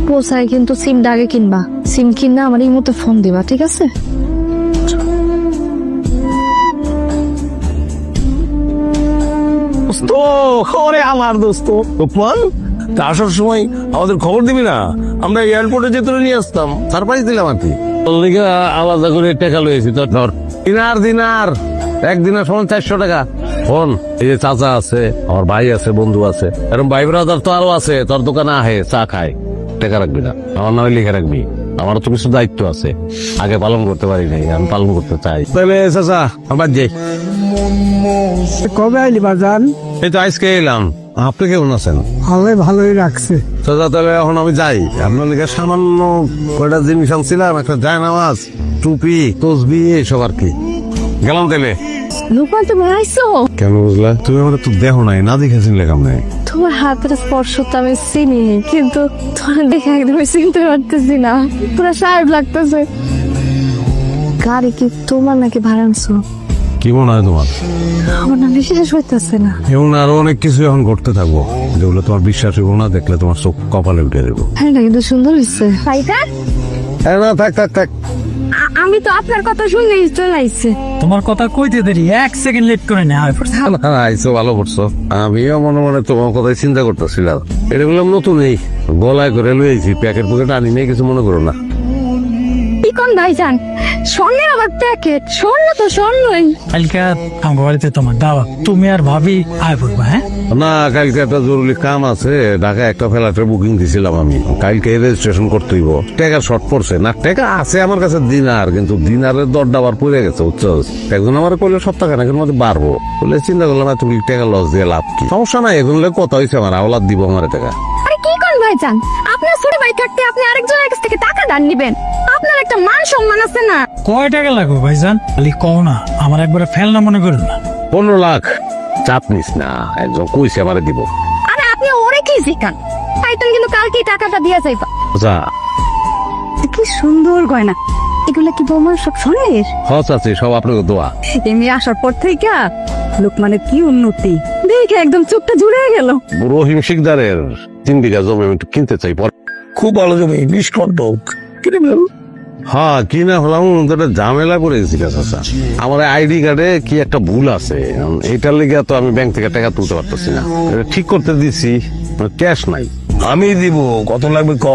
পোসাই কিন্তু সিমটা আগে কিনবা। সিম কিনা আমার এই মতো ফোন দিবা, ঠিক আছে? আমার দোস্ত গোপাল, আসার সময় আমাদের খবর দিবি না? আমরা এয়ারপোর্টে যে তোরে নিয়ে আসতাম, সারপ্রাইজ দিলাম আর কি। তোর লিগে আলাদা করে টাকা লয়েছি। তোর ধর দিনার একদিনের সমান 400 টাকা। ফোন এই যে চাচা আছে, আমার ভাই আছে, বন্ধু আছে, এরকম ভাই ব্রাদার তো আরো আছে। তোর দোকানে আহে চা খায়, টাকা রাখবি না, আমার নামে লিখে রাখবি। আমারও তো কিছু দায়িত্ব আছে, আগে পালন করতে পারি নাই, আমি পালন করতে চাই। তাহলে চাচা আমার যাই। কবে আইলি বাজান? এই তো আজকে এলাম। আপনি কেমন আছেন? ভালোই রাখছে। চাচা তাহলে এখন আমি যাই। আপনার লিগে সামান্য কয়টা জিনিস আনছিলাম, একটা জায়নামাজ, টুপি, তসবি, এইসব আর কি। গেলাম তাহলে। লোকমান, তুমি আইসো? কেন বুঝলা? তুমি আমার তো দেখো নাই, না দেখেছেন লেখাম নাই। তোমার হাতের স্পর্শ তো আমি চিনি, কিন্তু তোমার দেখে একদমই চিনতে পারতেছি না। পুরো সাহেব লাগতেছে। গাড়ি কি তোমার নাকি ভাড়া আনছো? কি মনে হয় তোমার? আমার না বিশ্বাস হইতেছে না। এবং আরো অনেক কিছু এখন ঘটতে থাকবো, যেগুলো তোমার বিশ্বাস হইব না, দেখলে তোমার চোখ কপালে উঠে দেবো। হ্যাঁ, না কিন্তু সুন্দর হয়েছে। না থাক থাক থাক, আমি তো আপনার কথা শুনেই চলে আইছে। তোমার কথা কইতে দেরি, 1 সেকেন্ড লেট করে নেওয়া হয়। আইসো ভালো করছো। আমিও মনে মনে তোমার কথাই চিন্তা করতেছিলাম। এটা বললাম নতুন, এই গলায় করে লইছি, প্যাকেট পকেট আনি নেই, কিছু মনে করো না। কি কোন ভাইজান, স্বর্ণের আবার প্যাকেট? স্বর্ণ তো স্বর্ণই। কালকে আমার বাড়িতে তোমার দাওয়া, তুমি আর ভাবি আয় পড়বা। হ্যাঁ না, কালকে একটা জরুরি কাম আছে, ঢাকায় একটা ফ্ল্যাটের বুকিং দিছিলাম আমি। কালকে রেজিস্ট্রেশন করতে হইব। টাকা শর্ট পড়ছে না, টাকা আছে আমার কাছে দিনার, কিন্তু দিনারের দরটা আবার পড়ে গেছে, বুঝছো? একজন আমার কইলে সপ্তাহখানেকের মধ্যে বাড়বো বলে চিন্তা করলাম, তুমি টাকা লস দিয়ে লাভ কি? সমস্যা নাই, এখন কথা হয়েছে, আমার আওলাদ দিব আমার টাকা। আরে কি কোন ভাইজান, আপনার ছোট ভাই থাকতে আপনি আরেকজনের কাছ থেকে টাকা ধার নিবেন? আপনার একটা মান সম্মান আছে না? কয় টাকা লাগবে ভাইজান? খালি কও না, আমার একবারে ফেলনা মনে করুন না। 15 লাখ। চাপ নিস না, একজন কইছে আমারে দিব। আরে আপনি ওরে কি শিখান? তাইতেন কিন্তু কালকেই টাকাটা দিয়ে যাইবা। আচ্ছা, কি সুন্দর গয়না, এগুলা কি বৌমার সব স্বর্ণের? হস আছে, সব আপনার দোয়া। এমনি আসার পর থেকে লোকমানের কি উন্নতি দেখে একদম চোখটা জুড়ে গেল। রহিম শিকদারের 3 বিঘা জমি আমি একটু কিনতে চাই। খুব ভালো জমি, 20 কন্টক কিনে ফেল। হ্যাঁ, কিনা হলাম, ঝামেলা করে গেছি। চাচা, আমার আইডি কার্ডে কি একটা ভুল আছে, এটার লেগে তো আমি ব্যাংক থেকে টাকা তুলতে পারতেছি না। এটা ঠিক করতে দিছি, ক্যাশ নাই। আমি দিব, কত লাগবে ক?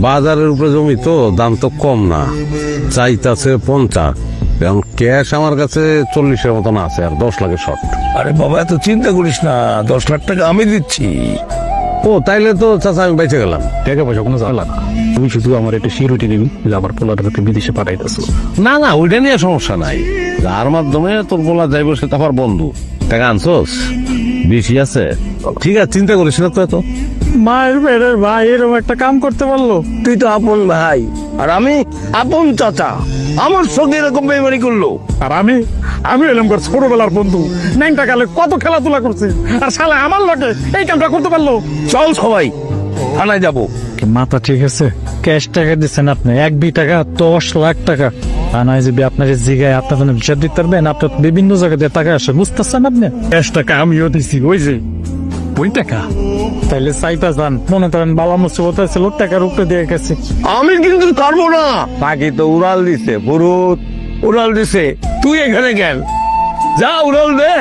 বাজারের উপরে জমি তো, দাম তো কম না, চাইতাছে 50। এখন ক্যাশ আমার কাছে 40-এর মতন আছে, আর 10 লাখের শর্ট। আরে বাবা, এত চিন্তা করিস না, 10 লাখ টাকা আমি দিচ্ছি। ও তাইলে তো চাচা আমি বেঁচে গেলাম। টাকা পয়সা কোনো ঝামেলা না, তুমি শুধু আমার একটা সিকিউরিটি দিবি যে আমার পোলাটাকে বিদেশে পাঠাইতেছো। না না, ওইটা নিয়ে সমস্যা নাই। যার মাধ্যমে তোর বলা যাইব সে তো আমার বন্ধু। টাকা আনছোস? বেশি আছে? ঠিক আছে, চিন্তা করিস না তো এত। মায়ের বেড়ের ভাই এরকম একটা কাম করতে পারলো? তুই তো আপন ভাই, আর আমি আপন চাচা। আমার সঙ্গে এরকম বেইমানি করলো, আর আমি এলাম কর ছোটবেলার বন্ধু। ন্যাংটা কালে কত খেলাধুলা করছি, আর শালা আমার লগে এই কামটা করতে পারলো। চল সবাই থানায় যাবো। মাথা ঠিক আছে? ক্যাশ টাকা দিচ্ছেন আপনি, 1 টাকা 10 লাখ টাকা। থানায় যদি আপনার জিগায় আপনার জন্য বিচার দিতে পারবেন, আপনার বিভিন্ন জায়গা দিয়ে টাকা আসে, বুঝতেছেন আপনি? ক্যাশ টাকা আমিও দিছি, ওই যে ওই টাকা। তাইলে চাইতা যান, মনে করেন বালা মুসিবত ছিল, টাকার উপরে দিয়ে গেছে। আমি কিন্তু পারবো না। বাকি তো উড়াল দিছে, বুরুত উড়াল দিছে, তুই এখানে গেল, যা উড়াল দে।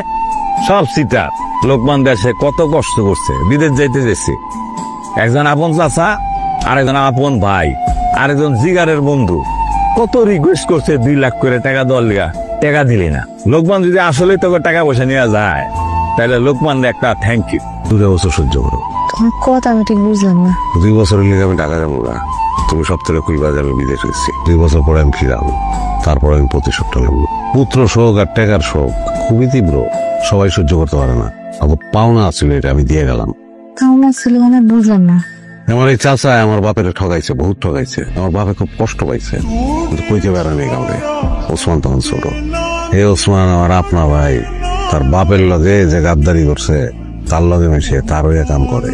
সব সিটা। লোকমান দেশে কত কষ্ট করছে, বিদেশ যাইতে যাচ্ছে। একজন আপন চাচা, আরেকজন আপন ভাই, আরেকজন জিগারের বন্ধু। কত রিকোয়েস্ট করছে 2 লাখ করে টাকা দেওয়ার লিগা, টাকা দিলি না। লোকমান যদি আসলে তোকে টাকা পয়সা নিয়ে যায়, তাহলে লোকমান একটা থ্যাংক ইউ। 2 বছর সহ্য করো। তোমার কথা আমি ঠিক বুঝলাম না। 2 বছরের লিগে আমি টাকা যাবো না। তুমি সপ্তাহে কইবা যে আমি বিদেশ গেছি। 2 বছর পরে আমি ফিরাবো, তারপর আমি প্রতিশোধটা নেব। পুত্র শোক আর টাকার শোক খুবই তীব্র, সবাই সহ্য করতে পারে না। আমার পাওনা আছিল, এটা আমি দিয়ে গেলাম। পাওনা ছিল মানে বুঝলাম না। আমার এই চাচা আমার বাপের ঠগাইছে, বহুত ঠগাইছে। আমার বাপে খুব কষ্ট পাইছে, কিন্তু কইতে পারে না কাউকে। ওসমান তখন ছোট। এই ওসমান আমার আপনা ভাই, তার বাপের লগে যে গাদ্দারি করছে, তার লগে মিশে তারও কাম করে।